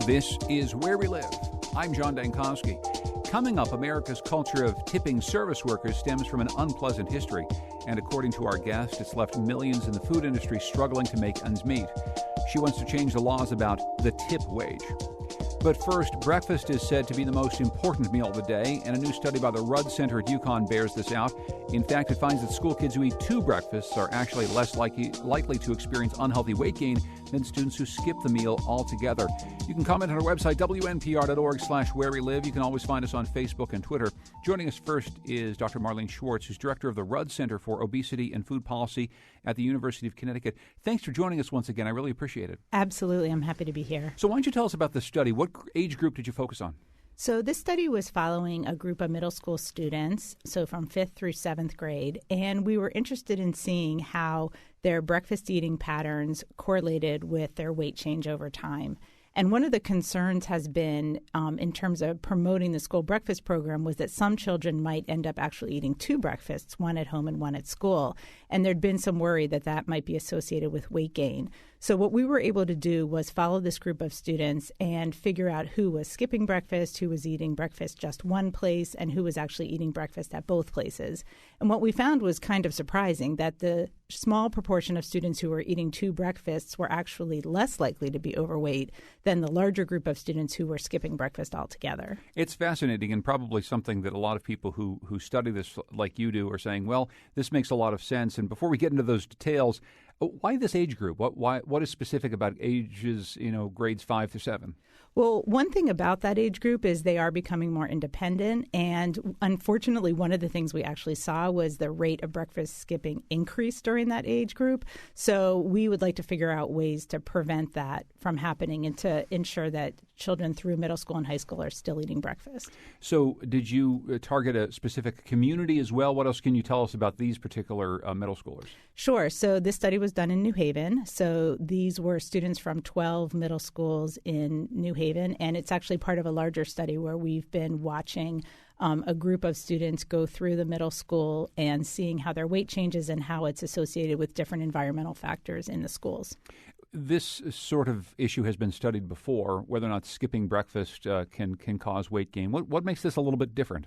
This is Where We Live. I'm John Dankowski. Coming up, America's culture of tipping service workers stems from an unpleasant history. And according to our guest, it's left millions in the food industry struggling to make ends meet. She wants to change the laws about the tip wage. But first, breakfast is said to be the most important meal of the day, and a new study by the Rudd Center at UConn bears this out. In fact, it finds that school kids who eat 2 breakfasts are actually less likely to experience unhealthy weight gain than students who skip the meal altogether. You can comment on our website, wnpr.org/wherewelive. You can always find us on Facebook and Twitter. Joining us first is Dr. Marlene Schwartz, who's director of the Rudd Center for Obesity and Food Policy at the University of Connecticut. Thanks for joining us once again. I really appreciate it. Absolutely. I'm happy to be here. So why don't you tell us about the study? What age group did you focus on? So this study was following a group of middle school students, so from 5th through 7th grade, and we were interested in seeing how their breakfast eating patterns correlated with their weight change over time. And one of the concerns has been, in terms of promoting the school breakfast program, was that some children might end up actually eating 2 breakfasts, one at home and one at school. And there'd been some worry that that might be associated with weight gain. So what we were able to do was follow this group of students and figure out who was skipping breakfast, who was eating breakfast just one place, and who was actually eating breakfast at both places. And what we found was kind of surprising, that the small proportion of students who were eating 2 breakfasts were actually less likely to be overweight than the larger group of students who were skipping breakfast altogether. It's fascinating, and probably something that a lot of people who study this like you do are saying, well, this makes a lot of sense. And before we get into those details, why this age group? What is specific about ages, grades 5 to 7? Well, one thing about that age group is they are becoming more independent. And unfortunately, one of the things we actually saw was the rate of breakfast skipping increased during that age group. So we would like to figure out ways to prevent that from happening and to ensure that children through middle school and high school are still eating breakfast. So did you target a specific community as well? What else can you tell us about these particular middle schoolers? Sure. So this study was done in New Haven. So these were students from 12 middle schools in New Haven, and it's actually part of a larger study where we've been watching a group of students go through the middle school and seeing how their weight changes and how it's associated with different environmental factors in the schools. This sort of issue has been studied before, whether or not skipping breakfast can cause weight gain. What makes this a little bit different?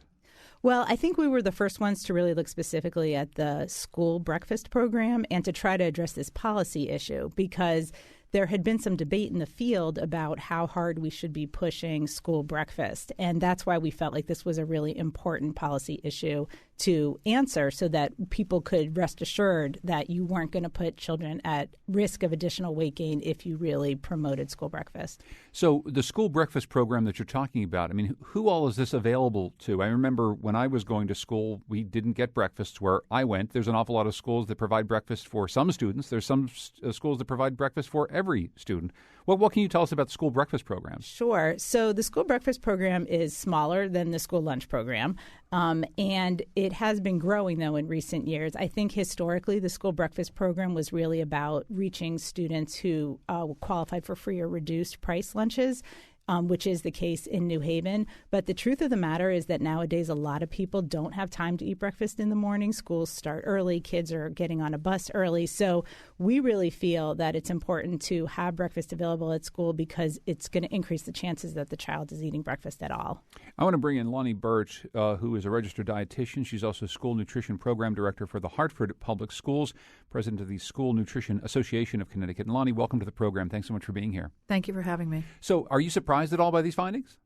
Well, I think we were the first ones to really look specifically at the school breakfast program and to try to address this policy issue, because there had been some debate in the field about how hard we should be pushing school breakfast. And that's why we felt like this was a really important policy issue to answer, so that people could rest assured that you weren't going to put children at risk of additional weight gain if you really promoted school breakfast. So the school breakfast program that you're talking about, I mean, who all is this available to? I remember when I was going to school, we didn't get breakfasts where I went. There's an awful lot of schools that provide breakfast for some students. There's some schools that provide breakfast for every student. What can you tell us about the school breakfast program? Sure. So the school breakfast program is smaller than the school lunch program, and it has been growing, though, in recent years. I think historically the school breakfast program was really about reaching students who qualified for free or reduced price lunches, which is the case in New Haven. But the truth of the matter is that nowadays a lot of people don't have time to eat breakfast in the morning. Schools start early. Kids are getting on a bus early. So we really feel that it's important to have breakfast available at school, because it's going to increase the chances that the child is eating breakfast at all. I want to bring in Lonnie Birch, who is a registered dietitian. She's also school nutrition program director for the Hartford Public Schools, president of the School Nutrition Association of Connecticut. And Lonnie, welcome to the program. Thanks so much for being here. Thank you for having me. So are you surprised at all by these findings?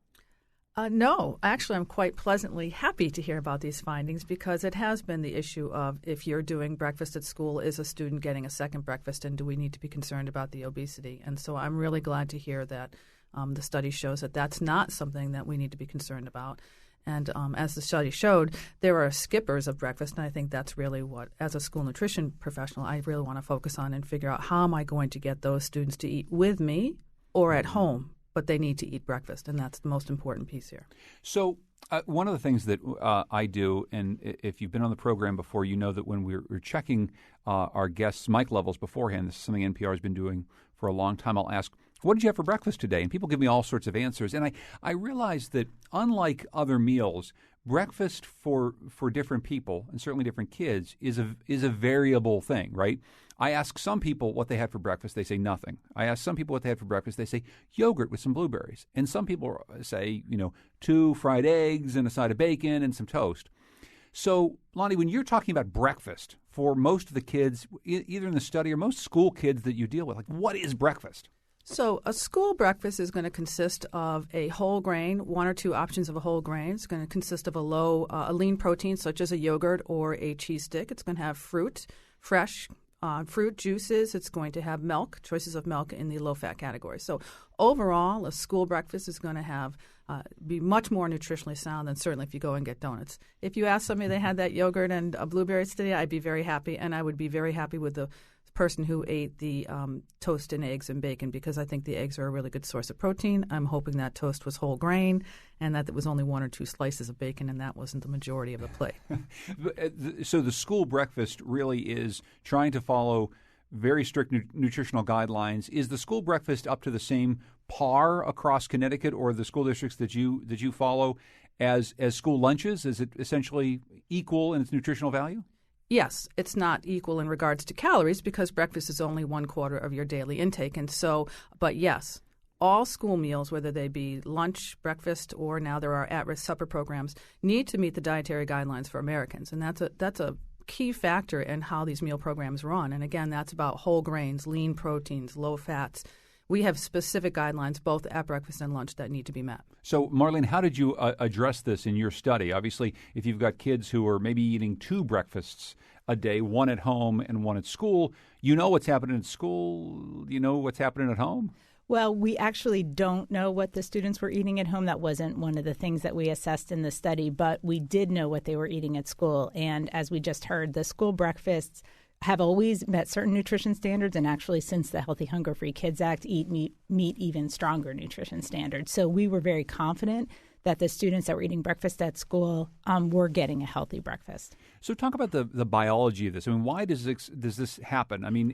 No, actually, I'm quite pleasantly happy to hear about these findings, because it has been the issue of, if you're doing breakfast at school, is a student getting a second breakfast, and do we need to be concerned about the obesity? And so I'm really glad to hear that the study shows that that's not something that we need to be concerned about. And as the study showed, there are skippers of breakfast, and I think that's really what, as a school nutrition professional, I really want to focus on and figure out, how am I going to get those students to eat with me or at home? But they need to eat breakfast, and that's the most important piece here. So one of the things that I do, and if you've been on the program before, you know that when we're checking our guests' mic levels beforehand, this is something NPR has been doing for a long time, I'll ask, what did you have for breakfast today? And people give me all sorts of answers. And I realize that unlike other meals, breakfast for different people, and certainly different kids, is a variable thing, right? I ask some people what they had for breakfast. They say nothing. I ask some people what they had for breakfast. They say yogurt with some blueberries. And some people say, 2 fried eggs and a side of bacon and some toast. So, Lonnie, when you're talking about breakfast for most of the kids, either in the study or most school kids that you deal with, what is breakfast? So a school breakfast is going to consist of a whole grain, 1 or 2 options of a whole grain. It's going to consist of a lean protein such as a yogurt or a cheese stick. It's going to have fruit, fresh fruit juices. It's going to have milk, choices of milk in the low-fat category. So overall, a school breakfast is going to be much more nutritionally sound than certainly if you go and get donuts. If you ask somebody they had that yogurt and blueberries today, I'd be very happy, and I would be very happy with the person who ate the toast and eggs and bacon, because I think the eggs are a really good source of protein. I'm hoping that toast was whole grain and that there was only 1 or 2 slices of bacon, and that wasn't the majority of the plate. So the school breakfast really is trying to follow very strict nutritional guidelines. Is the school breakfast up to the same par across Connecticut or the school districts that you follow as school lunches? Is it essentially equal in its nutritional value? Yes, it's not equal in regards to calories because breakfast is only 1/4 of your daily intake. And so, but yes, all school meals, whether they be lunch, breakfast, or now there are at-risk supper programs, need to meet the dietary guidelines for Americans. And that's a key factor in how these meal programs run. And again, that's about whole grains, lean proteins, low fats. We have specific guidelines both at breakfast and lunch that need to be met. So, Marlene, how did you address this in your study? Obviously, if you've got kids who are maybe eating 2 breakfasts a day, 1 at home and 1 at school, you know what's happening at school, you know what's happening at home? Well, we actually don't know what the students were eating at home. That wasn't one of the things that we assessed in the study, but we did know what they were eating at school. And as we just heard, the school breakfasts have always met certain nutrition standards, and actually since the Healthy Hunger Free Kids Act meet even stronger nutrition standards. So we were very confident that the students that were eating breakfast at school were getting a healthy breakfast. So talk about the biology of this. I mean, why does this happen? I mean,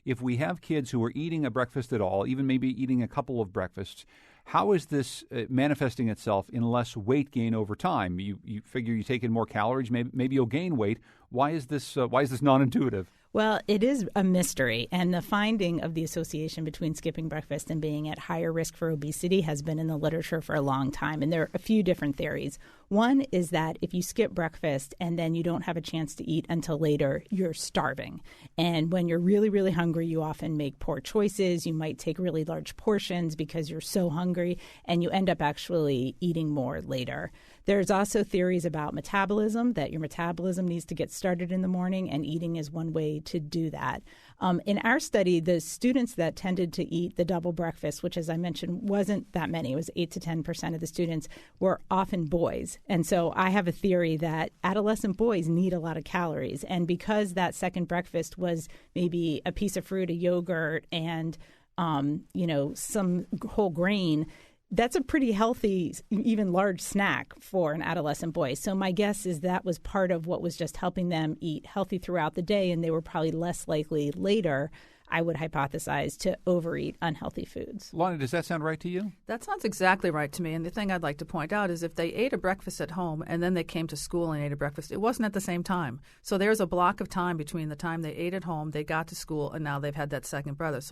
if we have kids who are eating a breakfast at all, even maybe eating a couple of breakfasts, how is this manifesting itself in less weight gain over time? You figure you take in more calories, maybe you'll gain weight. Why is this non-intuitive? Well, it is a mystery, and the finding of the association between skipping breakfast and being at higher risk for obesity has been in the literature for a long time, and there are a few different theories. One is that if you skip breakfast and then you don't have a chance to eat until later, you're starving. And when you're really, really hungry, you often make poor choices. You might take really large portions because you're so hungry, and you end up actually eating more later. There's also theories about metabolism, that your metabolism needs to get started in the morning, and eating is one way to do that. In our study, the students that tended to eat the double breakfast, which, as I mentioned, wasn't that many, it was 8 to 10% of the students, were often boys. And so I have a theory that adolescent boys need a lot of calories. And because that second breakfast was maybe a piece of fruit, a yogurt, and some whole grain, that's a pretty healthy, even large snack for an adolescent boy. So my guess is that was part of what was just helping them eat healthy throughout the day, and they were probably less likely later, I would hypothesize, to overeat unhealthy foods. Lonnie, does that sound right to you? That sounds exactly right to me. And the thing I'd like to point out is if they ate a breakfast at home and then they came to school and ate a breakfast, it wasn't at the same time. So there's a block of time between the time they ate at home, they got to school, and now they've had that second breakfast.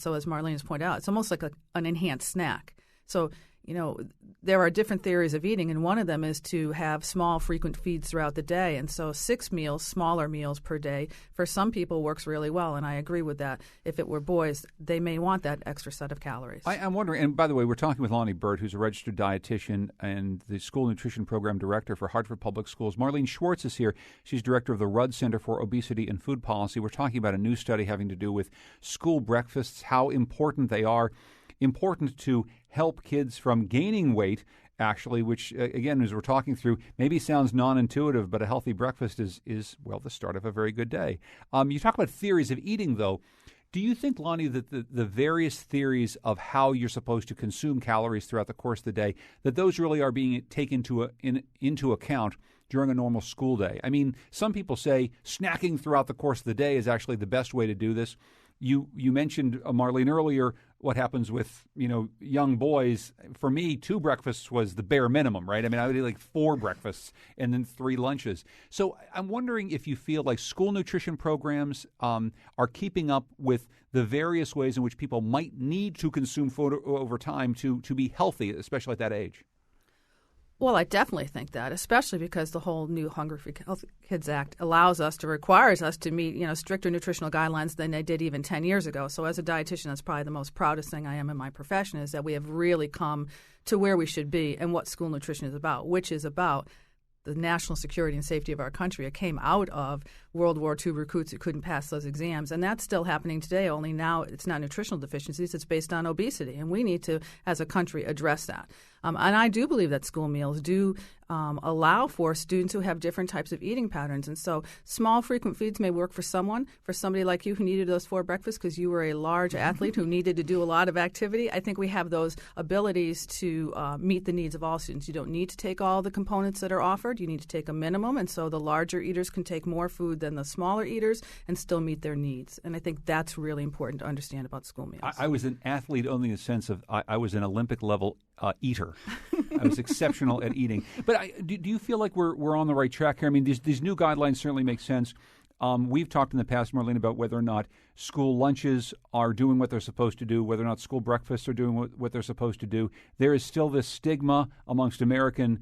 So as Marlene has pointed out, it's almost like an enhanced snack. So, there are different theories of eating, and one of them is to have small, frequent feeds throughout the day. And so 6 meals, smaller meals per day, for some people works really well, and I agree with that. If it were boys, they may want that extra set of calories. I'm wondering, and by the way, we're talking with Lonnie Burt, who's a registered dietitian and the School Nutrition Program Director for Hartford Public Schools. Marlene Schwartz is here. She's Director of the Rudd Center for Obesity and Food Policy. We're talking about a new study having to do with school breakfasts, how important they are. Important to help kids from gaining weight, actually, which, again, as we're talking through, maybe sounds non-intuitive, but a healthy breakfast is the start of a very good day. You talk about theories of eating, though. Do you think, Lonnie, that the various theories of how you're supposed to consume calories throughout the course of the day, that those really are being taken into account during a normal school day? I mean, some people say snacking throughout the course of the day is actually the best way to do this. You mentioned, Marlene, earlier what happens with, young boys. For me, 2 breakfasts was the bare minimum, right? I mean, I would eat like 4 breakfasts and then 3 lunches. So I'm wondering if you feel like school nutrition programs are keeping up with the various ways in which people might need to consume food over time to be healthy, especially at that age. Well, I definitely think that, especially because the whole new Hunger Free Kids Act requires us to meet, stricter nutritional guidelines than they did even 10 years ago. So as a dietitian, that's probably the most proudest thing I am in my profession, is that we have really come to where we should be and what school nutrition is about, which is about the national security and safety of our country. It came out of World War II recruits who couldn't pass those exams, and that's still happening today, only now it's not nutritional deficiencies, it's based on obesity, and we need to, as a country, address that. And I do believe that school meals do allow for students who have different types of eating patterns. And so small, frequent feeds may work for someone. For somebody like you who needed those 4 breakfasts because you were a large athlete who needed to do a lot of activity, I think we have those abilities to meet the needs of all students. You don't need to take all the components that are offered. You need to take a minimum. And so the larger eaters can take more food than the smaller eaters and still meet their needs. And I think that's really important to understand about school meals. I was an athlete only in the sense of I was an Olympic-level eater. I was exceptional at eating. But do you feel like we're on the right track here? I mean, these new guidelines certainly make sense. We've talked in the past, Marlene, about whether or not school lunches are doing what they're supposed to do, whether or not school breakfasts are doing what they're supposed to do. There is still this stigma amongst American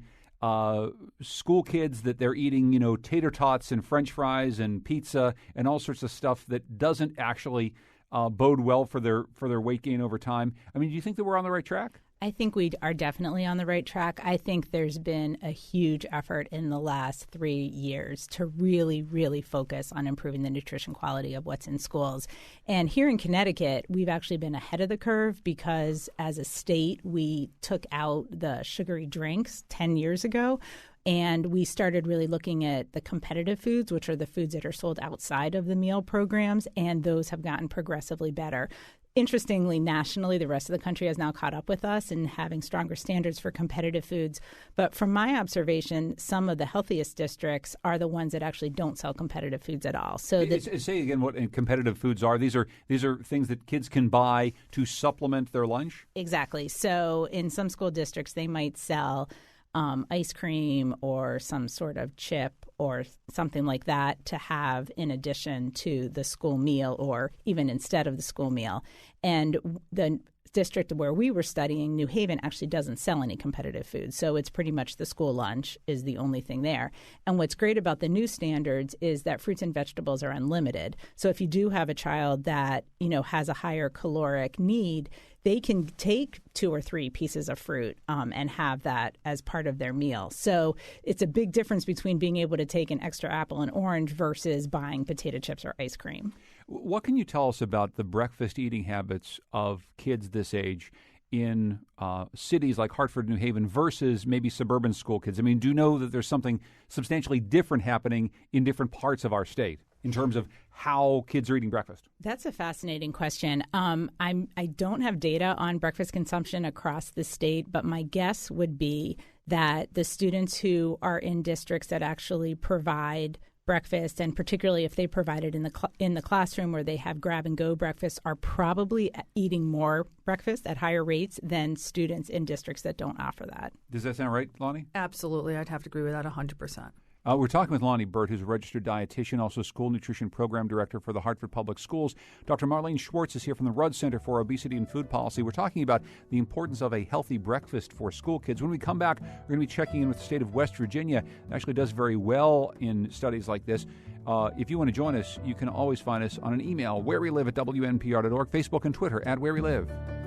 school kids that they're eating, tater tots and French fries and pizza and all sorts of stuff that doesn't actually bode well for their weight gain over time. I mean, do you think that we're on the right track? I think we are definitely on the right track. I think there's been a huge effort in the last 3 years to really, really focus on improving the nutrition quality of what's in schools. And here in Connecticut, we've actually been ahead of the curve because as a state, we took out the sugary drinks 10 years ago. And we started really looking at the competitive foods, which are the foods that are sold outside of the meal programs, and those have gotten progressively better. Interestingly, nationally, the rest of the country has now caught up with us in having stronger standards for competitive foods. But from my observation, some of the healthiest districts are the ones that actually don't sell competitive foods at all. So say again what competitive foods are. These are things that kids can buy to supplement their lunch? Exactly. So in some school districts, they might sell ice cream or some sort of chip or something like that to have in addition to the school meal or even instead of the school meal. And the district where we were studying, New Haven, actually doesn't sell any competitive food. So it's pretty much the school lunch is the only thing there. And what's great about the new standards is that fruits and vegetables are unlimited. So if you do have a child that, has a higher caloric need, they can take 2 or 3 pieces of fruit and have that as part of their meal. So it's a big difference between being able to take an extra apple and orange versus buying potato chips or ice cream. What can you tell us about the breakfast eating habits of kids this age in cities like Hartford, New Haven versus maybe suburban school kids? I mean, do you know that there's something substantially different happening in different parts of our state in terms of how kids are eating breakfast? That's a fascinating question. I don't have data on breakfast consumption across the state, but my guess would be that the students who are in districts that actually provide breakfast, and particularly if they provide it in the classroom where they have grab-and-go breakfast, are probably eating more breakfast at higher rates than students in districts that don't offer that. Does that sound right, Lonnie? Absolutely. I'd have to agree with that 100%. We're talking with Lonnie Burt, who's a registered dietitian, also school nutrition program director for the Hartford Public Schools. Dr. Marlene Schwartz is here from the Rudd Center for Obesity and Food Policy. We're talking about the importance of a healthy breakfast for school kids. When we come back, we're going to be checking in with the state of West Virginia. It actually does very well in studies like this. If you want to join us, you can always find us on an email, wherewelive@wnpr.org, Facebook and Twitter @wherewelive.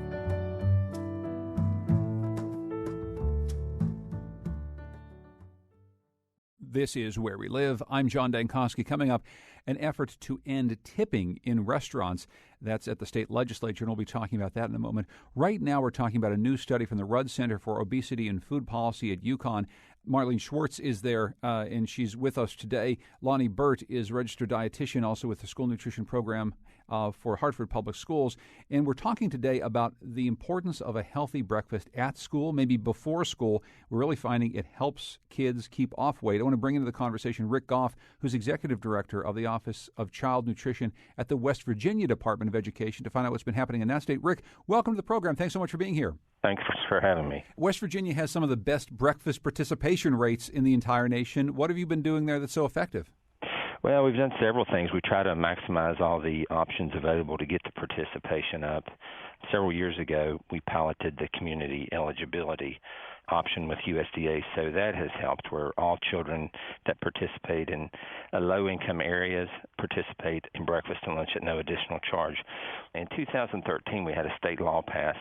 This is Where We Live. I'm John Dankosky. Coming up, an effort to end tipping in restaurants. That's at the state legislature, and we'll be talking about that in a moment. Right now, we're talking about a new study from the Rudd Center for Obesity and Food Policy at UConn. Marlene Schwartz is there, and she's with us today. Lonnie Burt is registered dietitian, also with the school nutrition program for Hartford Public Schools. And we're talking today about the importance of a healthy breakfast at school, maybe before school. We're really finding it helps kids keep off weight. I want to bring into the conversation Rick Goff, who's Executive Director of the Office of Child Nutrition at the West Virginia Department of Education, to find out what's been happening in that state. Rick, welcome to the program. Thanks so much for being here. Thanks for having me. West Virginia has some of the best breakfast participation rates in the entire nation. What have you been doing there that's so effective? Well, we've done several things. We try to maximize all the options available to get the participation up. Several years ago, we piloted the community eligibility option with USDA, so that has helped where all children that participate in low-income areas participate in breakfast and lunch at no additional charge. In 2013, we had a state law pass,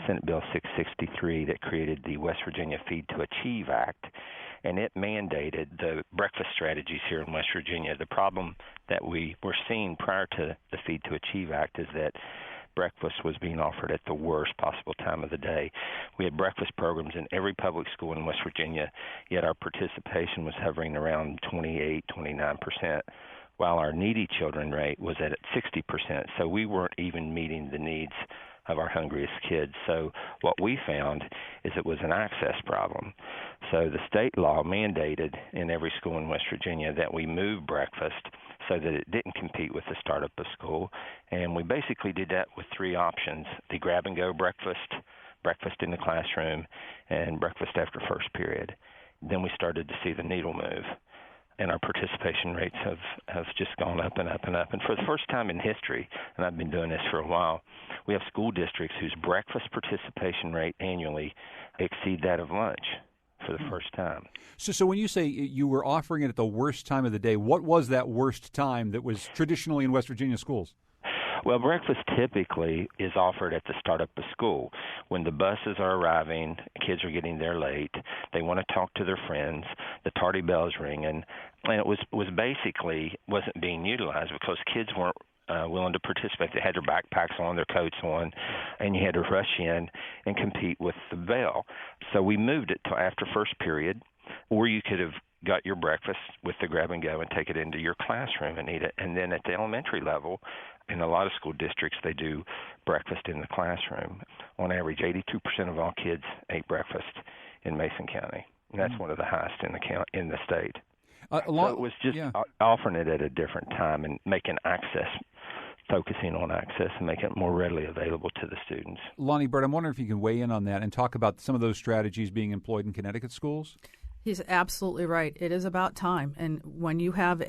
Senate Bill 663, that created the West Virginia Feed to Achieve Act, and it mandated the breakfast strategies here in West Virginia. The problem that we were seeing prior to the Feed to Achieve Act is that breakfast was being offered at the worst possible time of the day. We had breakfast programs in every public school in West Virginia, yet our participation was hovering around 28, 29%, while our needy children rate was at 60%. So we weren't even meeting the needs of our hungriest kids. So what we found is it was an access problem. So the state law mandated in every school in West Virginia that we move breakfast so that it didn't compete with the startup of school. And we basically did that with three options: the grab-and-go breakfast, breakfast in the classroom, and breakfast after first period. Then we started to see the needle move, and our participation rates have just gone up and up and up. And for the first time in history, and I've been doing this for a while, we have school districts whose breakfast participation rate annually exceed that of lunch for the first time. So when you say you were offering it at the worst time of the day, what was that worst time that was traditionally in West Virginia schools? Well, breakfast typically is offered at the startup of school. When the buses are arriving, kids are getting there late, they want to talk to their friends, the tardy bell's ringing, and it was basically wasn't being utilized because kids weren't willing to participate. They had their backpacks on, their coats on, and you had to rush in and compete with the bell. So we moved it to after first period, or you could have got your breakfast with the grab and go and take it into your classroom and eat it. And then at the elementary level, in a lot of school districts, they do breakfast in the classroom. On average, 82% of all kids ate breakfast in Mason County. And that's one of the highest in the state. So it was just offering it at a different time and making access, focusing on access and making it more readily available to the students. Lonnie Bird, I'm wondering if you can weigh in on that and talk about some of those strategies being employed in Connecticut schools. He's absolutely right. It is about time. And when you have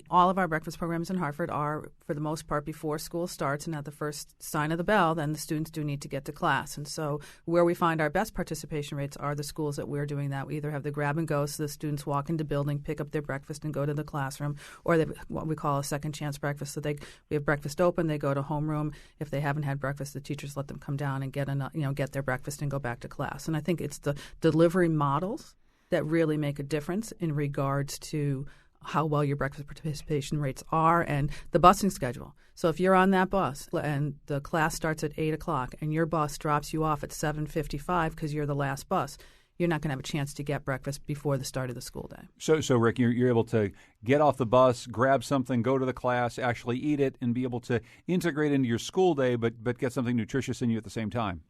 all of our breakfast programs in Hartford are, for the most part, before school starts and at the first sign of the bell, then the students do need to get to class. And so where we find our best participation rates are the schools that we're doing that. We either have the grab and go, so the students walk into the building, pick up their breakfast and go to the classroom, or they what we call a second chance breakfast. So we have breakfast open, they go to homeroom. If they haven't had breakfast, the teachers let them come down and get their breakfast and go back to class. And I think it's the delivery models that really make a difference in regards to how well your breakfast participation rates are and the busing schedule. So if you're on that bus and the class starts at 8 o'clock and your bus drops you off at 7:55 because you're the last bus, you're not going to have a chance to get breakfast before the start of the school day. So Rick, you're able to get off the bus, grab something, go to the class, actually eat it, and be able to integrate into your school day, but get something nutritious in you at the same time.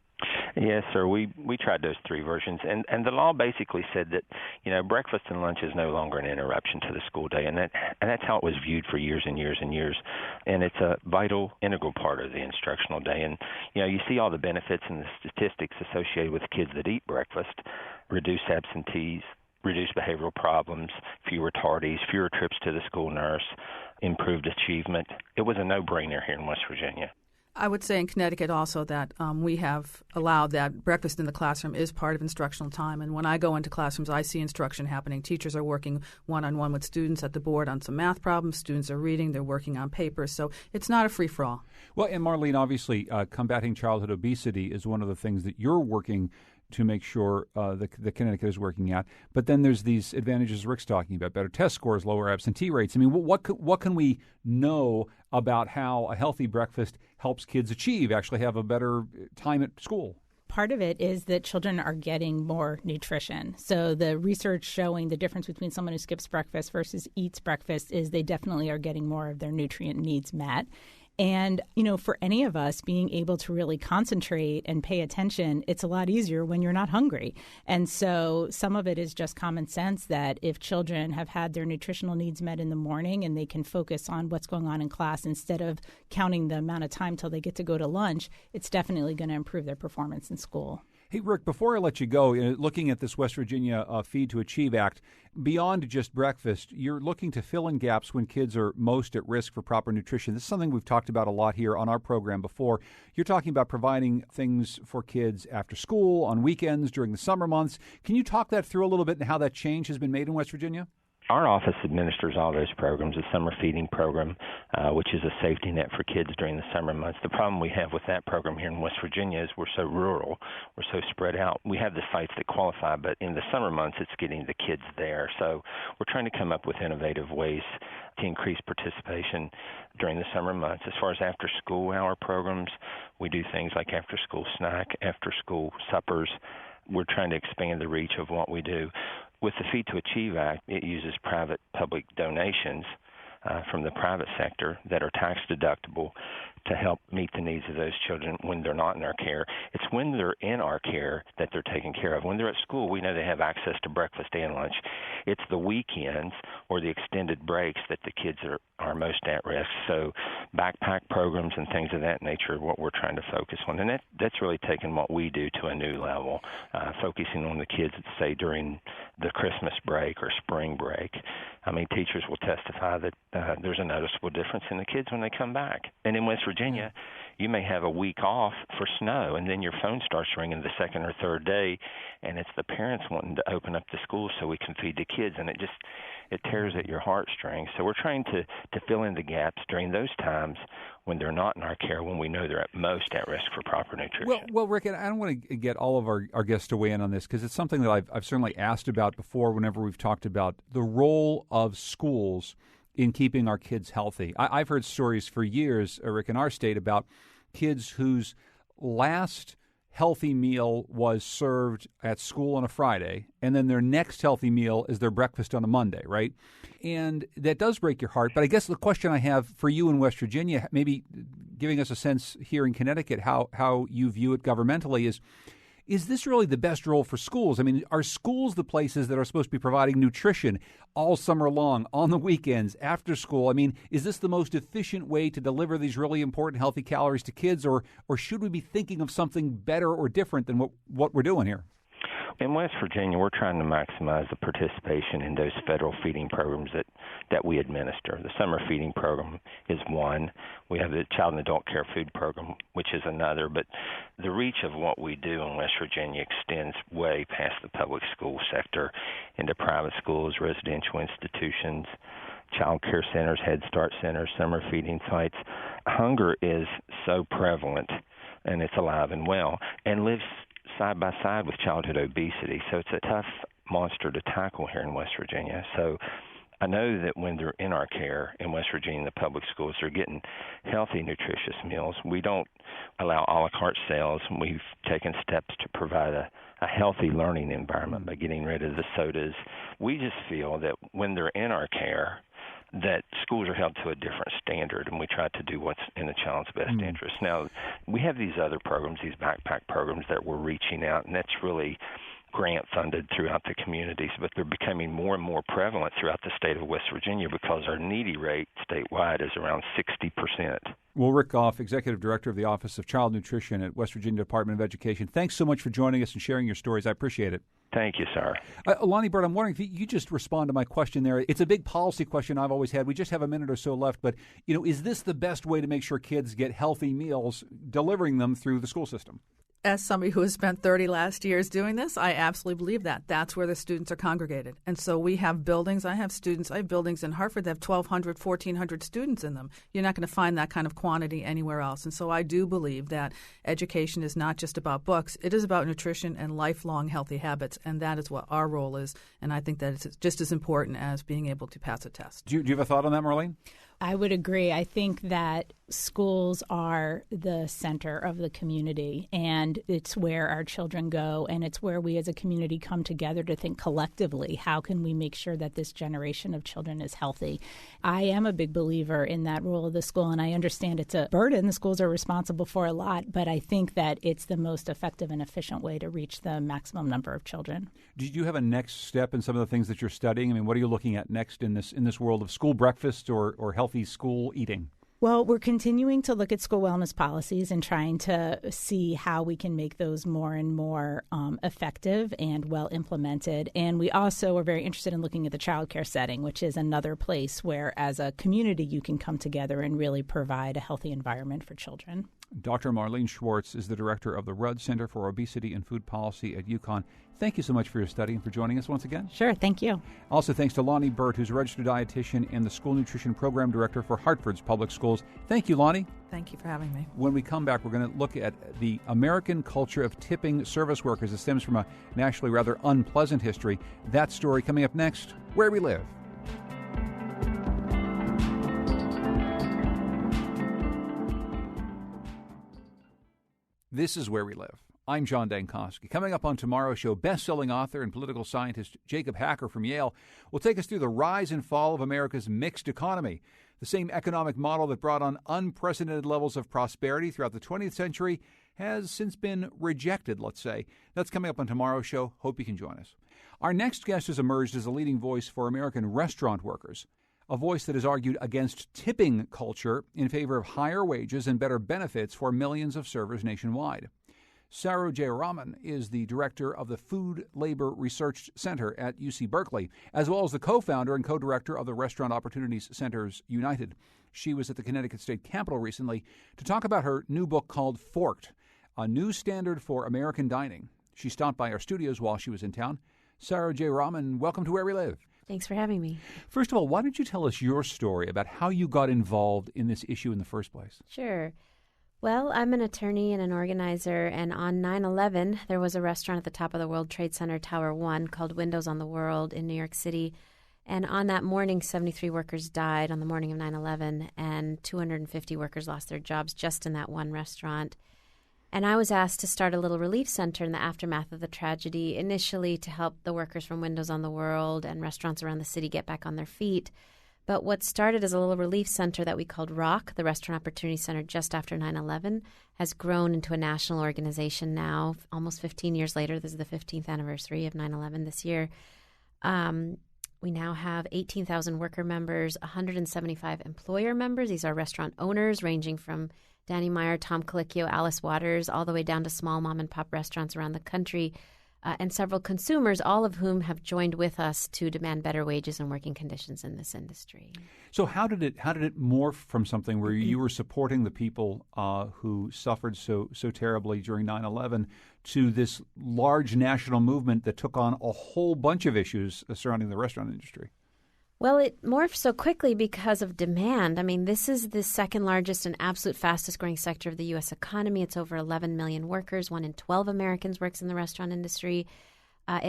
Yes, sir. We tried those three versions, and the law basically said that breakfast and lunch is no longer an interruption to the school day, and that's how it was viewed for years and years and years, and it's a vital, integral part of the instructional day. And you see all the benefits and the statistics associated with kids that eat breakfast: reduced absentees, reduced behavioral problems, fewer tardies, fewer trips to the school nurse, improved achievement. It was a no-brainer here in West Virginia. I would say in Connecticut also that we have allowed that breakfast in the classroom is part of instructional time. And when I go into classrooms, I see instruction happening. Teachers are working one-on-one with students at the board on some math problems. Students are reading. They're working on papers. So it's not a free-for-all. Well, and Marlene, obviously, combating childhood obesity is one of the things that you're working to make sure the Connecticut is working at. But then there's these advantages Rick's talking about: better test scores, lower absentee rates. I mean, what can we know about how a healthy breakfast helps kids actually have a better time at school? Part of it is that children are getting more nutrition. So the research showing the difference between someone who skips breakfast versus eats breakfast is they definitely are getting more of their nutrient needs met. And, for any of us, being able to really concentrate and pay attention, it's a lot easier when you're not hungry. And so some of it is just common sense that if children have had their nutritional needs met in the morning and they can focus on what's going on in class instead of counting the amount of time till they get to go to lunch, it's definitely going to improve their performance in school. Hey, Rick, before I let you go, looking at this West Virginia Feed to Achieve Act, beyond just breakfast, you're looking to fill in gaps when kids are most at risk for proper nutrition. This is something we've talked about a lot here on our program before. You're talking about providing things for kids after school, on weekends, during the summer months. Can you talk that through a little bit and how that change has been made in West Virginia? Our office administers all those programs, the summer feeding program, which is a safety net for kids during the summer months. The problem we have with that program here in West Virginia is we're so rural, we're so spread out. We have the sites that qualify, but in the summer months it's getting the kids there. So we're trying to come up with innovative ways to increase participation during the summer months. As far as after-school hour programs, we do things like after-school snack, after-school suppers. We're trying to expand the reach of what we do. With the Feed to Achieve Act, it uses private-public donations from the private sector that are tax deductible to help meet the needs of those children when they're not in our care. It's when they're in our care that they're taken care of. When they're at school, we know they have access to breakfast and lunch. It's the weekends or the extended breaks that the kids are most at risk. So backpack programs and things of that nature are what we're trying to focus on. And that's really taken what we do to a new level, focusing on the kids, say, during the Christmas break or spring break. I mean, teachers will testify that there's a noticeable difference in the kids when they come back. And in West Virginia, you may have a week off for snow, and then your phone starts ringing the second or third day, and it's the parents wanting to open up the school so we can feed the kids, and it tears at your heartstrings. So we're trying to fill in the gaps during those times when they're not in our care, when we know they're at most at risk for proper nutrition. Well, Rick, I don't want to get all of our guests to weigh in on this because it's something that I've certainly asked about before whenever we've talked about the role of schools in keeping our kids healthy. I've heard stories for years, Rick, in our state about kids whose last healthy meal was served at school on a Friday, and then their next healthy meal is their breakfast on a Monday, right? And that does break your heart. But I guess the question I have for you in West Virginia, maybe giving us a sense here in Connecticut how you view it governmentally, is this really the best role for schools? I mean, are schools the places that are supposed to be providing nutrition all summer long, on the weekends, after school? I mean, is this the most efficient way to deliver these really important healthy calories to kids, or should we be thinking of something better or different than what we're doing here? In West Virginia, we're trying to maximize the participation in those federal feeding programs that we administer. The summer feeding program is one. We have the Child and Adult Care Food Program, which is another. But the reach of what we do in West Virginia extends way past the public school sector into private schools, residential institutions, child care centers, Head Start centers, summer feeding sites. Hunger is so prevalent, and it's alive and well, and lives side by side with childhood obesity. So it's a tough monster to tackle here in West Virginia. So I know that when they're in our care in West Virginia, in the public schools, they're getting healthy, nutritious meals. We don't allow a la carte sales. We've taken steps to provide a healthy learning environment by getting rid of the sodas. We just feel that when they're in our care, that schools are held to a different standard, and we try to do what's in the child's best interest. Now, we have these other programs, these backpack programs that we're reaching out, and that's really grant-funded throughout the communities, but they're becoming more and more prevalent throughout the state of West Virginia because our needy rate statewide is around 60%. Well, Rick Goff, Executive Director of the Office of Child Nutrition at West Virginia Department of Education, thanks so much for joining us and sharing your stories. I appreciate it. Thank you, sir. Lonnie Bird, I'm wondering if you just respond to my question there. It's a big policy question I've always had. We just have a minute or so left, but is this the best way to make sure kids get healthy meals, delivering them through the school system? As somebody who has spent 30 last years doing this, I absolutely believe that. That's where the students are congregated. And so we have buildings. I have buildings in Hartford that have 1,200, 1,400 students in them. You're not going to find that kind of quantity anywhere else. And so I do believe that education is not just about books. It is about nutrition and lifelong healthy habits, and that is what our role is. And I think that it's just as important as being able to pass a test. Do you have a thought on that, Marlene? I would agree. I think that schools are the center of the community, and it's where our children go, and it's where we as a community come together to think collectively, how can we make sure that this generation of children is healthy? I am a big believer in that role of the school, and I understand it's a burden. The schools are responsible for a lot, but I think that it's the most effective and efficient way to reach the maximum number of children. Did you have a next step in some of the things that you're studying? I mean, what are you looking at next in this world of school breakfast or healthy school eating? Well, we're continuing to look at school wellness policies and trying to see how we can make those more and more effective and well implemented. And we also are very interested in looking at the child care setting, which is another place where, as a community, you can come together and really provide a healthy environment for children. Dr. Marlene Schwartz is the director of the Rudd Center for Obesity and Food Policy at UConn. Thank you so much for your study and for joining us once again. Sure, thank you. Also, thanks to Lonnie Burt, who's a registered dietitian and the School Nutrition Program Director for Hartford's Public Schools. Thank you, Lonnie. Thank you for having me. When we come back, we're going to look at the American culture of tipping service workers. It stems from a nationally rather unpleasant history. That story coming up next, Where We Live. This is Where We Live. I'm John Dankosky. Coming up on tomorrow's show, best-selling author and political scientist Jacob Hacker from Yale will take us through the rise and fall of America's mixed economy. The same economic model that brought on unprecedented levels of prosperity throughout the 20th century has since been rejected, let's say. That's coming up on tomorrow's show. Hope you can join us. Our next guest has emerged as a leading voice for American restaurant workers, a voice that has argued against tipping culture in favor of higher wages and better benefits for millions of servers nationwide. Saru Jayaraman is the director of the Food Labor Research Center at UC Berkeley, as well as the co-founder and co-director of the Restaurant Opportunities Centers United. She was at the Connecticut State Capitol recently to talk about her new book called Forked, a new standard for American dining. She stopped by our studios while she was in town. Saru Jayaraman, welcome to Where We Live. Thanks for having me. First of all, why don't you tell us your story about how you got involved in this issue in the first place? Sure. Well, I'm an attorney and an organizer, and on 9/11, there was a restaurant at the top of the World Trade Center Tower 1 called Windows on the World in New York City. And on that morning, 73 workers died on the morning of 9/11, and 250 workers lost their jobs just in that one restaurant. And I was asked to start a little relief center in the aftermath of the tragedy, initially to help the workers from Windows on the World and restaurants around the city get back on their feet. But what started as a little relief center that we called ROC, the Restaurant Opportunity Center, just after 9/11, has grown into a national organization now, almost 15 years later. This is the 15th anniversary of 9/11 this year. We now have 18,000 worker members, 175 employer members. These are restaurant owners ranging from Danny Meyer, Tom Colicchio, Alice Waters, all the way down to small mom-and-pop restaurants around the country, and several consumers, all of whom have joined with us to demand better wages and working conditions in this industry. So how did it morph from something where you were supporting the people who suffered so terribly during 9/11 to this large national movement that took on a whole bunch of issues surrounding the restaurant industry? Well, it morphed so quickly because of demand. I mean, this is the second largest and absolute fastest growing sector of the U.S. economy. It's over 11 million workers. 1 in 12 Americans works in the restaurant industry.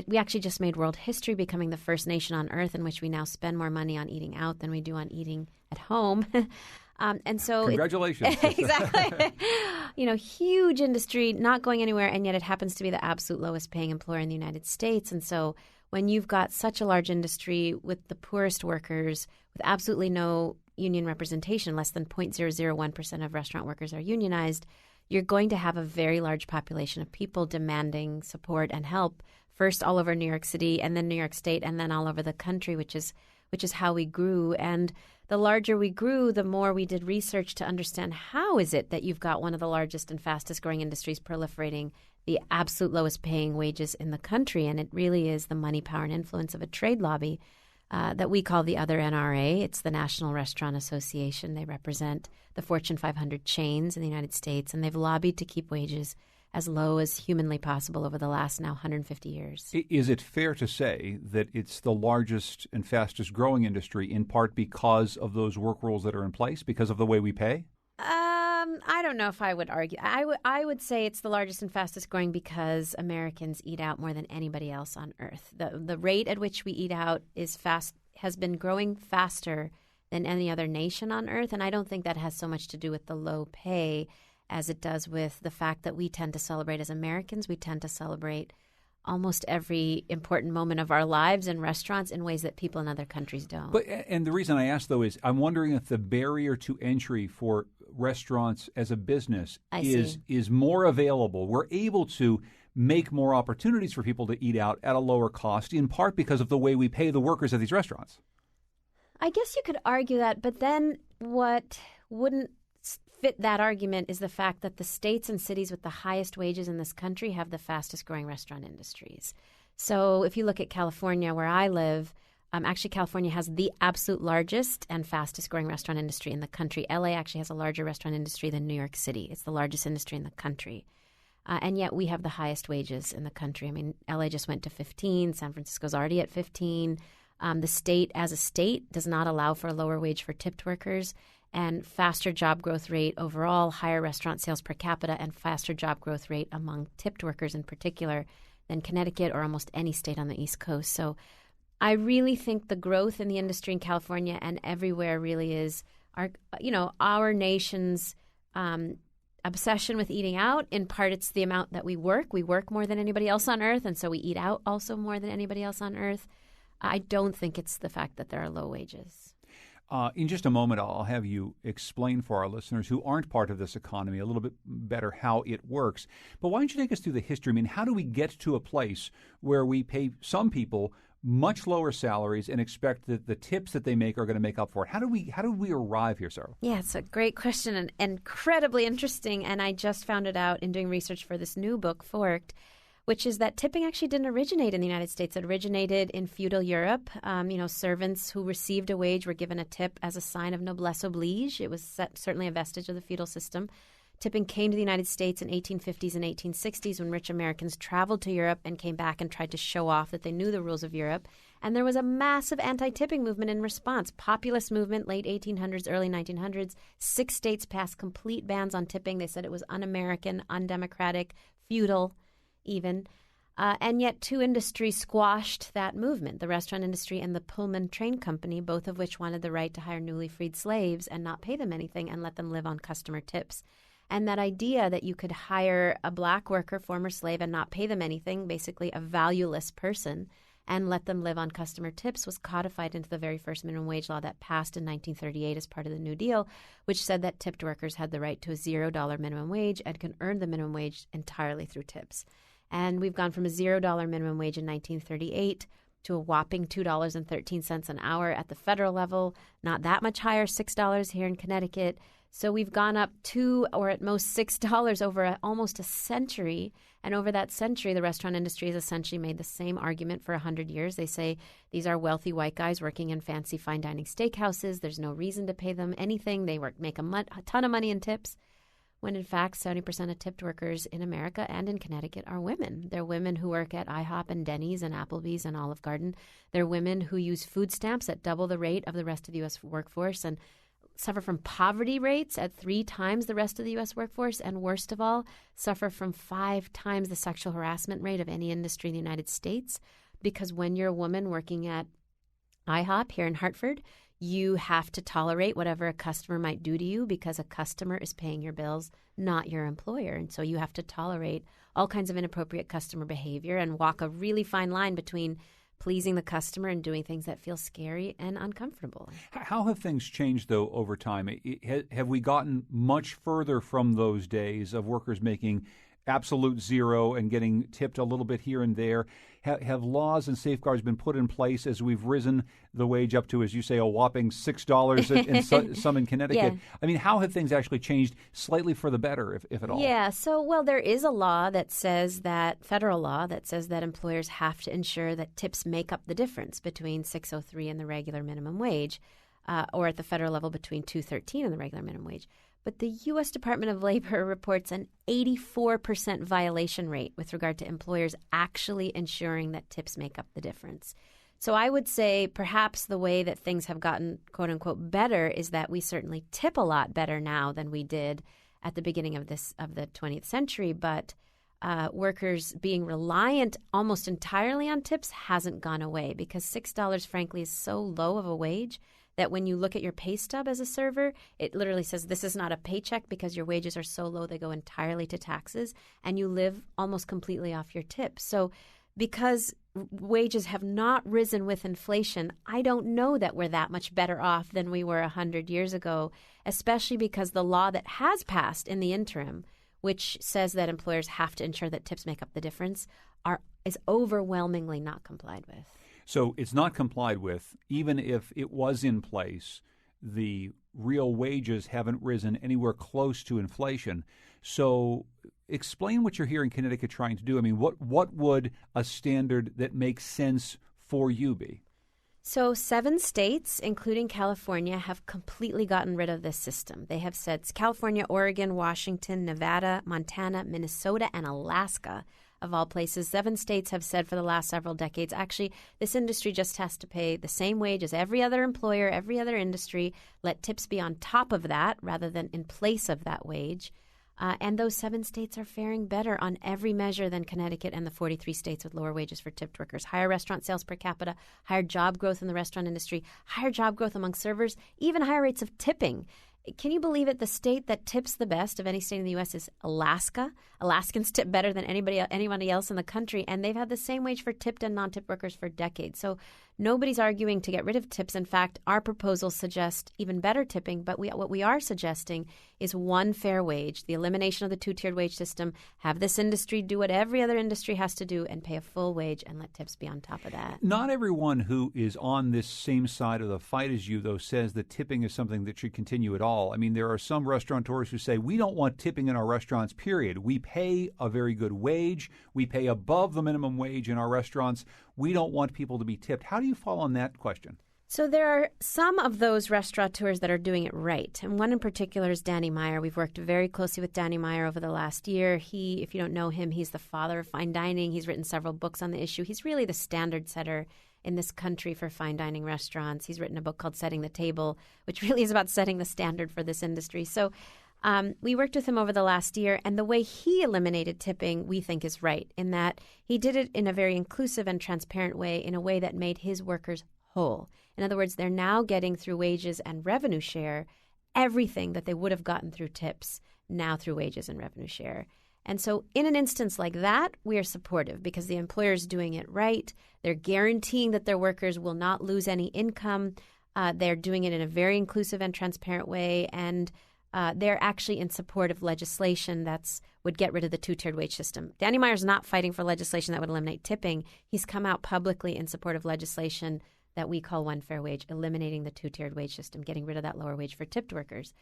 We actually just made world history, becoming the first nation on earth in which we now spend more money on eating out than we do on eating at home. And so congratulations. Exactly. Huge industry, not going anywhere, and yet it happens to be the absolute lowest paying employer in the United States. And so when you've got such a large industry with the poorest workers, with absolutely no union representation, less than 0.001% of restaurant workers are unionized, you're going to have a very large population of people demanding support and help, first all over New York City and then New York State and then all over the country, which is how we grew. And the larger we grew, the more we did research to understand how is it that you've got one of the largest and fastest growing industries proliferating the absolute lowest paying wages in the country. And it really is the money, power, and influence of a trade lobby that we call the other NRA. It's the National Restaurant Association. They represent the Fortune 500 chains in the United States, and they've lobbied to keep wages as low as humanly possible over the last now 150 years. Is it fair to say that it's the largest and fastest growing industry in part because of those work rules that are in place, because of the way we pay? I don't know if I would argue. I would say it's the largest and fastest growing because Americans eat out more than anybody else on earth. The rate at which we eat out has been growing faster than any other nation on earth. And I don't think that has so much to do with the low pay as it does with the fact that we tend to celebrate as Americans. We tend to celebrate almost every important moment of our lives in restaurants in ways that people in other countries don't. And the reason I ask, though, is I'm wondering if the barrier to entry for restaurants as a business is more available. We're able to make more opportunities for people to eat out at a lower cost, in part because of the way we pay the workers at these restaurants. I guess you could argue that, but then what wouldn't fit that argument is the fact that the states and cities with the highest wages in this country have the fastest growing restaurant industries. So if you look at California, where I live, actually California has the absolute largest and fastest growing restaurant industry in the country. LA actually has a larger restaurant industry than New York City. It's the largest industry in the country. And yet we have the highest wages in the country. I mean, LA just went to 15. San Francisco's already at 15. The state, as a state, does not allow for a lower wage for tipped workers, and faster job growth rate overall, higher restaurant sales per capita, and faster job growth rate among tipped workers in particular than Connecticut or almost any state on the East Coast. So I really think the growth in the industry in California and everywhere really is our nation's obsession with eating out. In part, it's the amount that we work. We work more than anybody else on earth, and so we eat out also more than anybody else on earth. I don't think it's the fact that there are low wages. In just a moment, I'll have you explain for our listeners who aren't part of this economy a little bit better how it works. But why don't you take us through the history? I mean, how do we get to a place where we pay some people much lower salaries and expect that the tips that they make are going to make up for it? How do we arrive here, Saru? Yeah, it's a great question and incredibly interesting. And I just found it out in doing research for this new book, Forked, which is that tipping actually didn't originate in the United States. It originated in feudal Europe. Servants who received a wage were given a tip as a sign of noblesse oblige. It was certainly a vestige of the feudal system. Tipping came to the United States in 1850s and 1860s when rich Americans traveled to Europe and came back and tried to show off that they knew the rules of Europe. And there was a massive anti-tipping movement in response. Populist movement, late 1800s, early 1900s. 6 states passed complete bans on tipping. They said it was un-American, undemocratic, feudal even. And yet 2 industries squashed that movement, the restaurant industry and the Pullman Train Company, both of which wanted the right to hire newly freed slaves and not pay them anything and let them live on customer tips. And that idea that you could hire a black worker, former slave, and not pay them anything, basically a valueless person, and let them live on customer tips was codified into the very first minimum wage law that passed in 1938 as part of the New Deal, which said that tipped workers had the right to a $0 minimum wage and can earn the minimum wage entirely through tips. And we've gone from a $0 minimum wage in 1938 to a whopping $2.13 an hour at the federal level, not that much higher, $6 here in Connecticut. So we've gone up $2 or at most $6 over almost a century. And over that century, the restaurant industry has essentially made the same argument for 100 years. They say these are wealthy white guys working in fancy fine dining steakhouses. There's no reason to pay them anything. They make a ton of money in tips, when in fact 70% of tipped workers in America and in Connecticut are women. They're women who work at IHOP and Denny's and Applebee's and Olive Garden. They're women who use food stamps at double the rate of the rest of the U.S. workforce and suffer from poverty rates at 3 times the rest of the U.S. workforce, and worst of all, suffer from 5 times the sexual harassment rate of any industry in the United States. Because when you're a woman working at IHOP here in Hartford, you have to tolerate whatever a customer might do to you because a customer is paying your bills, not your employer. And so you have to tolerate all kinds of inappropriate customer behavior and walk a really fine line between pleasing the customer and doing things that feel scary and uncomfortable. How have things changed, though, over time? Have we gotten much further from those days of workers making absolute zero and getting tipped a little bit here and there? Have laws and safeguards been put in place as we've risen the wage up to, as you say, a whopping $6 in some in Connecticut? Yeah. I mean, how have things actually changed slightly for the better, if at all? Yeah, so, there is a law that says that, federal law, that says that employers have to ensure that tips make up the difference between $6.03 and the regular minimum wage, or at the federal level between $2.13 and the regular minimum wage. But the U.S. Department of Labor reports an 84% violation rate with regard to employers actually ensuring that tips make up the difference. So I would say perhaps the way that things have gotten, quote unquote, better is that we certainly tip a lot better now than we did at the beginning of the 20th century. But workers being reliant almost entirely on tips hasn't gone away because $6, frankly, is so low of a wage that when you look at your pay stub as a server, it literally says this is not a paycheck because your wages are so low they go entirely to taxes, and you live almost completely off your tips. So because wages have not risen with inflation, I don't know that we're that much better off than we were 100 years ago, especially because the law that has passed in the interim, which says that employers have to ensure that tips make up the difference, is overwhelmingly not complied with. So it's not complied with, even if it was in place. The real wages haven't risen anywhere close to inflation. So explain what you're here in Connecticut trying to do. I mean, what would a standard that makes sense for you be? So 7 states, including California, have completely gotten rid of this system. They have said California, Oregon, Washington, Nevada, Montana, Minnesota, and Alaska, of all places. 7 states have said for the last several decades, actually, this industry just has to pay the same wage as every other employer, every other industry. Let tips be on top of that rather than in place of that wage. And those 7 states are faring better on every measure than Connecticut and the 43 states with lower wages for tipped workers. Higher restaurant sales per capita, higher job growth in the restaurant industry, higher job growth among servers, even higher rates of tipping. Can you believe it? The state that tips the best of any state in the U.S. is Alaska. Alaskans tip better than anybody else in the country, and they've had the same wage for tipped and non-tipped workers for decades. So nobody's arguing to get rid of tips. In fact, our proposals suggest even better tipping, but what we are suggesting is one fair wage, the elimination of the 2-tiered wage system, have this industry do what every other industry has to do and pay a full wage and let tips be on top of that. Not everyone who is on this same side of the fight as you, though, says that tipping is something that should continue at all. I mean, there are some restaurateurs who say, we don't want tipping in our restaurants, period. We pay a very good wage. We pay above the minimum wage in our restaurants. We don't want people to be tipped. How do you fall on that question? So there are some of those restaurateurs that are doing it right. And one in particular is Danny Meyer. We've worked very closely with Danny Meyer over the last year. He, if you don't know him, he's the father of fine dining. He's written several books on the issue. He's really the standard setter in this country for fine dining restaurants. He's written a book called Setting the Table, which really is about setting the standard for this industry. So we worked with him over the last year, and the way he eliminated tipping, we think, is right, in that he did it in a very inclusive and transparent way, in a way that made his workers whole. In other words, they're now getting through wages and revenue share everything that they would have gotten through tips, now through wages and revenue share. And so in an instance like that, we are supportive because the employer is doing it right. They're guaranteeing that their workers will not lose any income. They're doing it in a very inclusive and transparent way, and they're actually in support of legislation that would get rid of the 2-tiered wage system. Danny Meyer's not fighting for legislation that would eliminate tipping. He's come out publicly in support of legislation that we call one fair wage, eliminating the 2-tiered wage system, getting rid of that lower wage for tipped workers.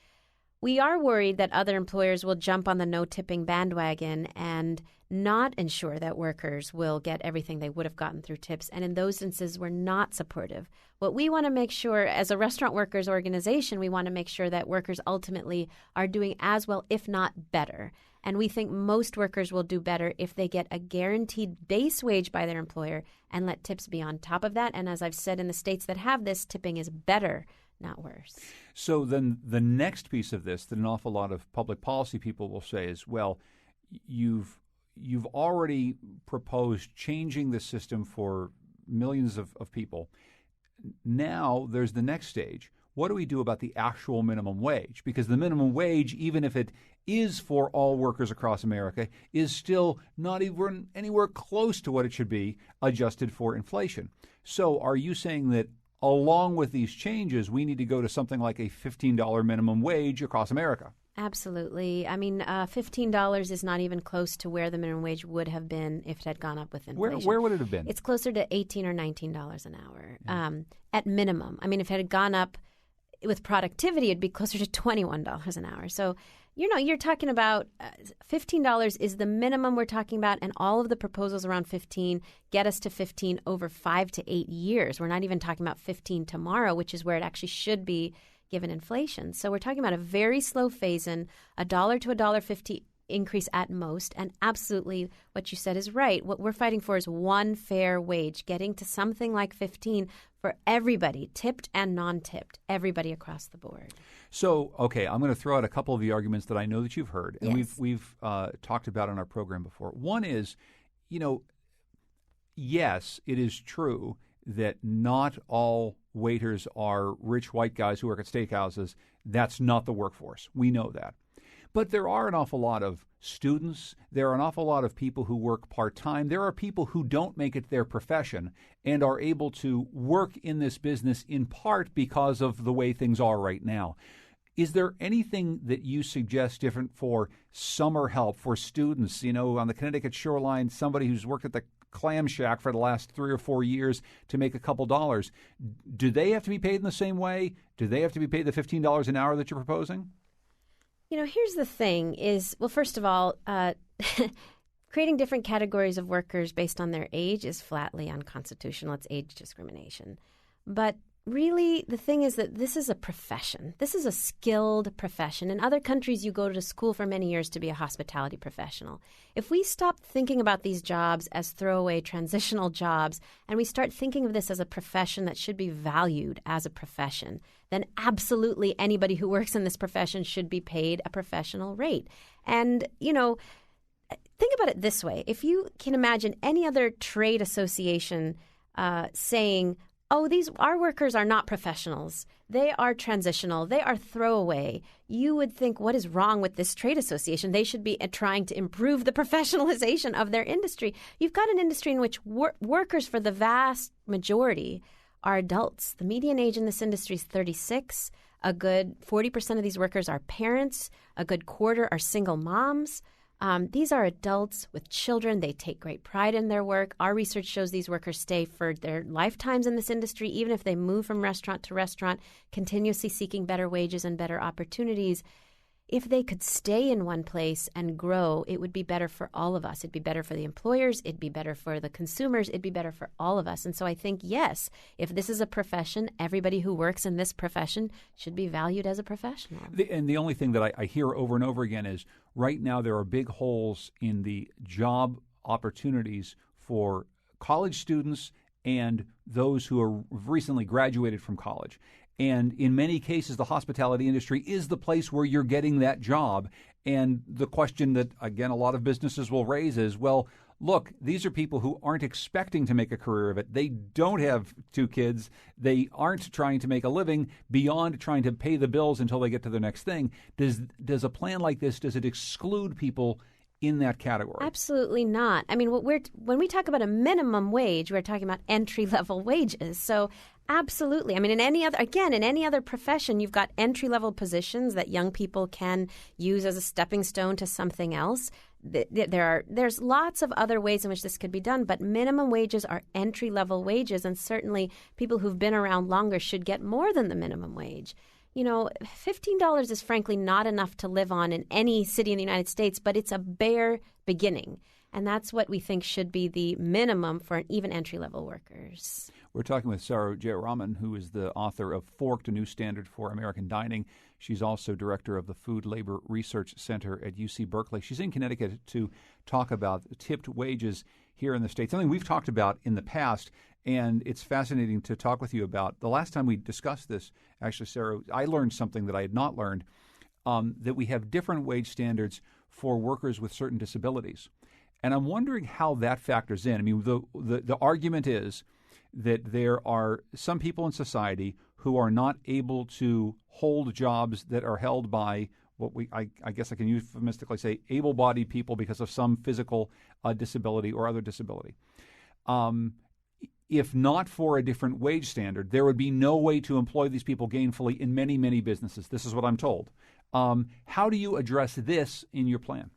We are worried that other employers will jump on the no-tipping bandwagon and not ensure that workers will get everything they would have gotten through tips. And in those instances, we're not supportive. What we want to make sure, as a restaurant workers organization, we want to make sure that workers ultimately are doing as well, if not better. And we think most workers will do better if they get a guaranteed base wage by their employer and let tips be on top of that. And as I've said, in the states that have this, tipping is better, not worse. So then the next piece of this that an awful lot of public policy people will say is, well, you've already proposed changing the system for millions of people. Now there's the next stage. What do we do about the actual minimum wage? Because the minimum wage, even if it is for all workers across America, is still not even anywhere close to what it should be adjusted for inflation. So are you saying that along with these changes, we need to go to something like a $15 minimum wage across America? Absolutely. I mean, $15 is not even close to where the minimum wage would have been if it had gone up with inflation. Where would it have been? It's closer to $18 or $19 an hour at minimum. I mean, if it had gone up with productivity, it'd be closer to $21 an hour. So, you're talking about $15 is the minimum we're talking about, and all of the proposals around 15 get us to 15 over 5 to 8 years. We're not even talking about 15 tomorrow, which is where it actually should be given inflation. So we're talking about a very slow phase-in, $1 to $1.50 increase at most, and absolutely what you said is right. What we're fighting for is one fair wage, getting to something like 15 for everybody, tipped and non-tipped, everybody across the board. So, okay, I'm going to throw out a couple of the arguments that I know that you've heard, and Yes. we've talked about on our program before. One is, yes, it is true that not all waiters are rich white guys who work at steakhouses. That's not the workforce. We know that. But there are an awful lot of students. There are an awful lot of people who work part-time. There are people who don't make it their profession and are able to work in this business in part because of the way things are right now. Is there anything that you suggest different for summer help for students? You know, on the Connecticut shoreline, somebody who's worked at the clam shack for the last 3 or 4 years to make a couple dollars. Do they have to be paid in the same way? Do they have to be paid the $15 an hour that you're proposing? You know, here's the thing is, well, first of all, creating different categories of workers based on their age is flatly unconstitutional. It's age discrimination. But really, the thing is that this is a profession. This is a skilled profession. In other countries, you go to school for many years to be a hospitality professional. If we stop thinking about these jobs as throwaway transitional jobs, and we start thinking of this as a profession that should be valued as a profession, then absolutely anybody who works in this profession should be paid a professional rate. And, you know, think about it this way. If you can imagine any other trade association saying, oh, our workers are not professionals. They are transitional. They are throwaway. You would think, what is wrong with this trade association? They should be trying to improve the professionalization of their industry. You've got an industry in which workers, for the vast majority, are adults. The median age in this industry is 36. A good 40% of these workers are parents. A good quarter are single moms. These are adults with children. They take great pride in their work. Our research shows these workers stay for their lifetimes in this industry, even if they move from restaurant to restaurant, continuously seeking better wages and better opportunities. If they could stay in one place and grow, it would be better for all of us. It'd be better for the employers. It'd be better for the consumers. It'd be better for all of us. And so I think, yes, if this is a profession, everybody who works in this profession should be valued as a professional. And the only thing that I hear over and over again is right now there are big holes in the job opportunities for college students and those who are recently graduated from college. And in many cases, the hospitality industry is the place where you're getting that job. And the question that, again, a lot of businesses will raise is, well, look, these are people who aren't expecting to make a career of it. They don't have 2 kids. They aren't trying to make a living beyond trying to pay the bills until they get to the next thing. Does a plan like this, does it exclude people in that category? Absolutely not. I mean, when we talk about a minimum wage, we're talking about entry-level wages. So absolutely. I mean, in any other profession, you've got entry-level positions that young people can use as a stepping stone to something else. There's lots of other ways in which this could be done, but minimum wages are entry-level wages, and certainly people who've been around longer should get more than the minimum wage. You know, $15 is frankly not enough to live on in any city in the United States, but it's a bare beginning. And that's what we think should be the minimum for even entry-level workers. We're talking with Saru Jayaraman, who is the author of Forked, a New Standard for American Dining. She's also director of the Food Labor Research Center at UC Berkeley. She's in Connecticut to talk about tipped wages here in the state, something we've talked about in the past, and it's fascinating to talk with you about. The last time we discussed this, actually, Sarah, I learned something that I had not learned, that we have different wage standards for workers with certain disabilities. And I'm wondering how that factors in. I mean, the argument is that there are some people in society who are not able to hold jobs that are held by what I guess I can euphemistically say able-bodied people because of some physical disability or other disability. If not for a different wage standard, there would be no way to employ these people gainfully in many, many businesses. This is what I'm told. How do you address this in your plan?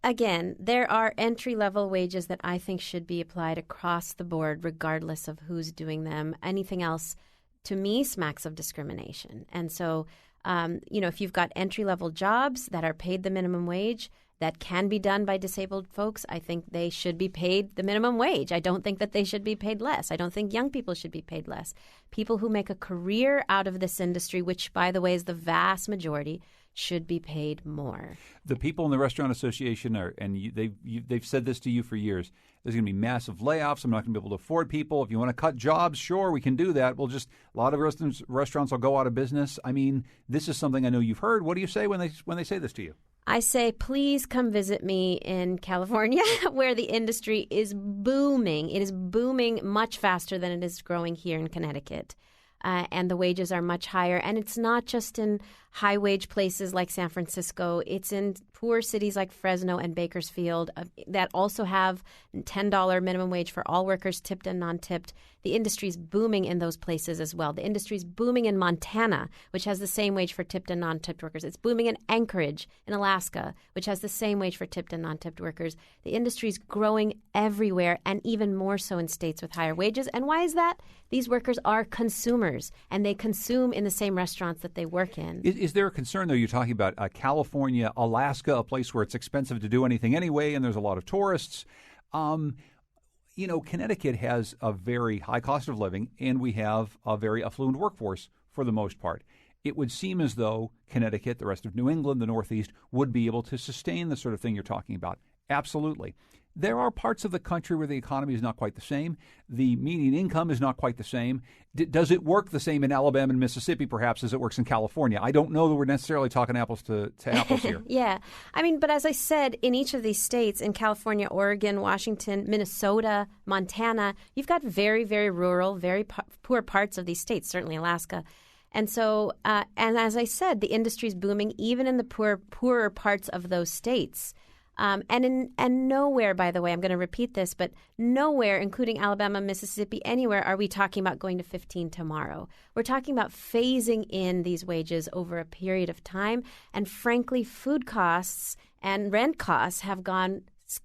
Again, there are entry-level wages that I think should be applied across the board, regardless of who's doing them. Anything else, to me, smacks of discrimination. And so, if you've got entry-level jobs that are paid the minimum wage, that can be done by disabled folks, I think they should be paid the minimum wage. I don't think that they should be paid less. I don't think young people should be paid less. People who make a career out of this industry, which, by the way, is the vast majority, should be paid more. The people in the Restaurant Association they've said this to you for years. There's going to be massive layoffs. I'm not going to be able to afford people. If you want to cut jobs, sure, we can do that. We'll just a lot of restaurants will go out of business. I mean, this is something I know you've heard. What do you say when they say this to you? I say, please come visit me in California, where the industry is booming. It is booming much faster than it is growing here in Connecticut. And the wages are much higher. And it's not just in high-wage places like San Francisco. It's in poor cities like Fresno and Bakersfield that also have $10 minimum wage for all workers, tipped and non-tipped. The industry is booming in those places as well. The industry is booming in Montana, which has the same wage for tipped and non-tipped workers. It's booming in Anchorage in Alaska, which has the same wage for tipped and non-tipped workers. The industry is growing everywhere, and even more so in states with higher wages. And why is that? These workers are consumers, and they consume in the same restaurants that they work in. Is there a concern, though? You're talking about California, Alaska, a place where it's expensive to do anything anyway, and there's a lot of tourists. Connecticut has a very high cost of living, and we have a very affluent workforce for the most part. It would seem as though Connecticut, the rest of New England, the Northeast, would be able to sustain the sort of thing you're talking about. Absolutely. There are parts of the country where the economy is not quite the same. The median income is not quite the same. Does it work the same in Alabama and Mississippi, perhaps, as it works in California? I don't know that we're necessarily talking apples to apples here. Yeah. But as I said, in each of these states, in California, Oregon, Washington, Minnesota, Montana, you've got very, very rural, very poor parts of these states, certainly Alaska. And so, and as I said, the industry is booming even in the poorer parts of those states. And nowhere, by the way, I'm going to repeat this, but nowhere, including Alabama, Mississippi, anywhere are we talking about going to 15 tomorrow. We're talking about phasing in these wages over a period of time. And frankly, food costs and rent costs have gone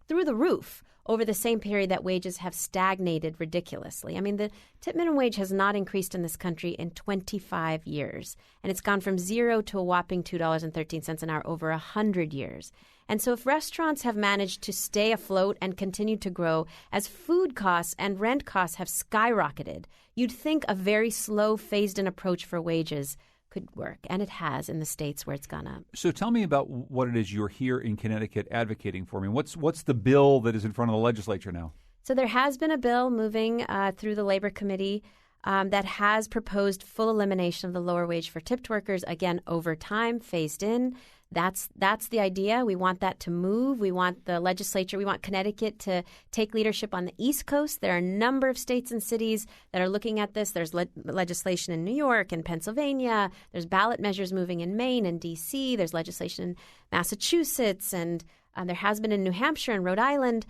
through the roof over the same period that wages have stagnated ridiculously. I mean, the tip minimum wage has not increased in this country in 25 years, and it's gone from zero to a whopping $2.13 an hour over 100 years. And so if restaurants have managed to stay afloat and continue to grow as food costs and rent costs have skyrocketed, you'd think a very slow, phased-in approach for wages could work, and it has in the states where it's gone up. So tell me about what it is you're here in Connecticut advocating for. I mean, what's the bill that is in front of the legislature now? So there has been a bill moving through the Labor Committee that has proposed full elimination of the lower wage for tipped workers, again, over time, phased in. That's the idea. We want that to move. We want the legislature, we want Connecticut to take leadership on the East Coast. There are a number of states and cities that are looking at this. There's legislation in New York and Pennsylvania. There's ballot measures moving in Maine and D.C. There's legislation in Massachusetts, and there has been in New Hampshire and Rhode Island.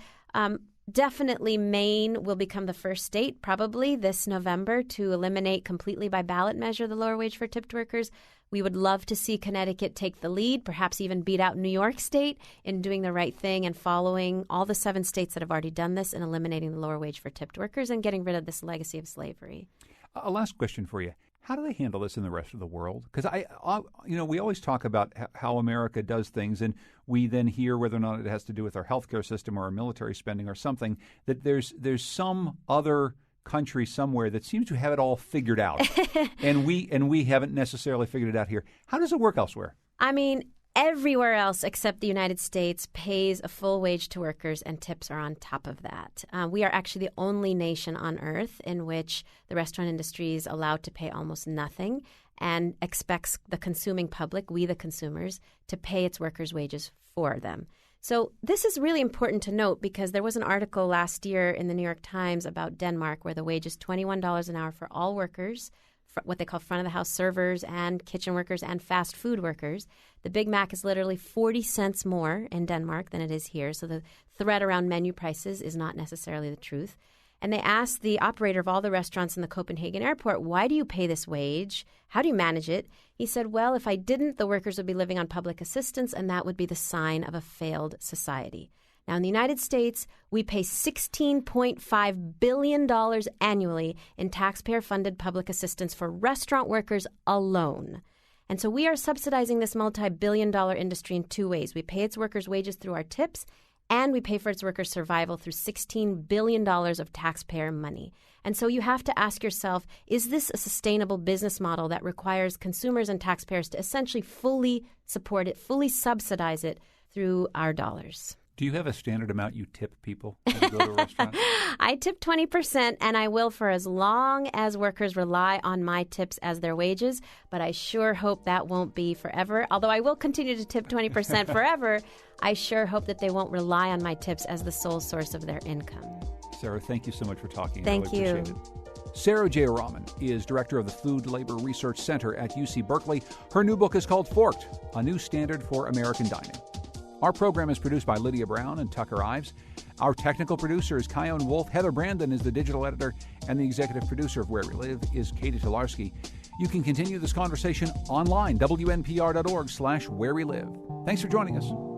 Definitely Maine will become the first state probably this November to eliminate completely by ballot measure the lower wage for tipped workers. We would love to see Connecticut take the lead, perhaps even beat out New York State in doing the right thing and following all the 7 states that have already done this and eliminating the lower wage for tipped workers and getting rid of this legacy of slavery. A last question for you. How do they handle this in the rest of the world? Because we always talk about how America does things, and we then hear whether or not it has to do with our healthcare system or our military spending or something, that there's some other country somewhere that seems to have it all figured out, and we haven't necessarily figured it out here. How does it work elsewhere? I mean, everywhere else except the United States pays a full wage to workers, and tips are on top of that. We are actually the only nation on earth in which the restaurant industry is allowed to pay almost nothing and expects the consuming public, we the consumers, to pay its workers' wages for them. So this is really important to note because there was an article last year in the New York Times about Denmark where the wage is $21 an hour for all workers, what they call front-of-the-house servers and kitchen workers and fast food workers. The Big Mac is literally 40 cents more in Denmark than it is here, so the threat around menu prices is not necessarily the truth. And they asked the operator of all the restaurants in the Copenhagen airport, why do you pay this wage? How do you manage it? He said, well, if I didn't, the workers would be living on public assistance, and that would be the sign of a failed society. Now, in the United States, we pay $16.5 billion annually in taxpayer-funded public assistance for restaurant workers alone. And so we are subsidizing this multi-billion-dollar industry in 2 ways. We pay its workers' wages through our tips, and we pay for its workers' survival through $16 billion of taxpayer money. And so you have to ask yourself, is this a sustainable business model that requires consumers and taxpayers to essentially fully support it, fully subsidize it through our dollars? Do you have a standard amount you tip people when you go to a restaurant? I tip 20%, and I will for as long as workers rely on my tips as their wages, but I sure hope that won't be forever. Although I will continue to tip 20% forever, I sure hope that they won't rely on my tips as the sole source of their income. Sarah, thank you so much for talking. Thank I really you. appreciate it. Saru Jayaraman is director of the Food Labor Research Center at UC Berkeley. Her new book is called Forked, A New Standard for American Dining. Our program is produced by Lydia Brown and Tucker Ives. Our technical producer is Kyone Wolf. Heather Brandon is the digital editor, and the executive producer of Where We Live is Katie Tolarski. You can continue this conversation online, WNPR.org/wherewelive. Thanks for joining us.